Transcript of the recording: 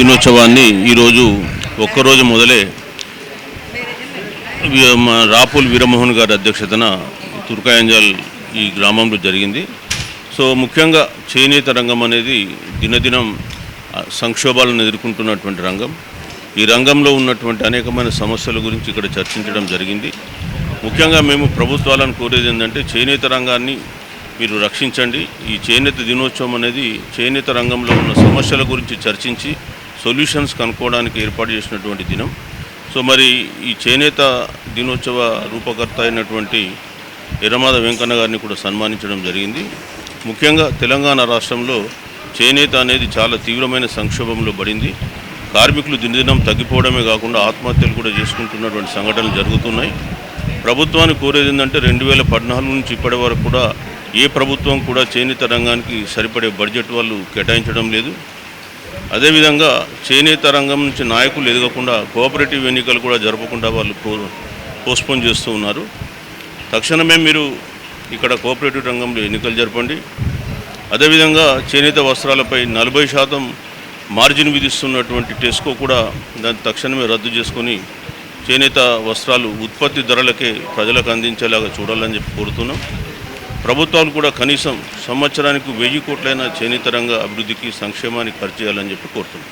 దినోత్సవాన్ని ఈరోజు ఒక్కరోజు మొదలే రాపుల్ వీరమోహన్ గారి అధ్యక్షతన తుర్కాయంజల్ ఈ గ్రామంలో జరిగింది. సో ముఖ్యంగా చేనేత రంగం అనేది దినదినం సంక్షోభాలను ఎదుర్కొంటున్నటువంటి రంగం. ఈ రంగంలో ఉన్నటువంటి అనేకమైన సమస్యల గురించి ఇక్కడ చర్చించడం జరిగింది. ముఖ్యంగా మేము ప్రభుత్వాలను కోరేది ఏంటంటే చేనేత రంగాన్ని మీరు రక్షించండి. ఈ చేనేత దినోత్సవం అనేది చేనేత రంగంలో ఉన్న సమస్యల గురించి చర్చించి సొల్యూషన్స్ కనుక్కోవడానికి ఏర్పాటు చేసినటువంటి దినం. సో మరి ఈ చేనేత దినోత్సవ రూపకర్త అయినటువంటి ఎర్రమాద వెంకన్న గారిని కూడా సన్మానించడం జరిగింది. ముఖ్యంగా తెలంగాణ రాష్ట్రంలో చేనేత అనేది చాలా తీవ్రమైన సంక్షోభంలో పడింది. కార్మికులు దినదినం తగ్గిపోవడమే కాకుండా ఆత్మహత్యలు కూడా చేసుకుంటున్నటువంటి సంఘటనలు జరుగుతున్నాయి. ప్రభుత్వాన్ని కోరేది ఏంటంటే 2014 నుంచి ఇప్పటి వరకు కూడా ఏ ప్రభుత్వం కూడా చేనేత రంగానికి సరిపడే బడ్జెట్ వాళ్ళు కేటాయించడం లేదు. అదేవిధంగా చేనేత రంగం నుంచి నాయకులు ఎదగకుండా కోఆపరేటివ్ ఎన్నికలు కూడా జరపకుండా వాళ్ళు పోస్ట్పోన్ చేస్తూ ఉన్నారు. తక్షణమే మీరు ఇక్కడ కోఆపరేటివ్ రంగంలో ఎన్నికలు జరపండి. అదేవిధంగా చేనేత వస్త్రాలపై 40% మార్జిన్ విధిస్తున్నటువంటి టెస్కో కూడా దాన్ని తక్షణమే రద్దు చేసుకొని చేనేత వస్త్రాలు ఉత్పత్తి ధరలకే ప్రజలకు అందించేలాగా చూడాలని చెప్పి కోరుతున్నాం. ప్రభుత్వాలు కూడా కనీసం సంవత్సరానికి 1000 కోట్లైన చేనేత రంగ అభివృద్ధికి సంక్షేమానికి ఖర్చు చేయాలని చెప్పి కోరుతున్నాం.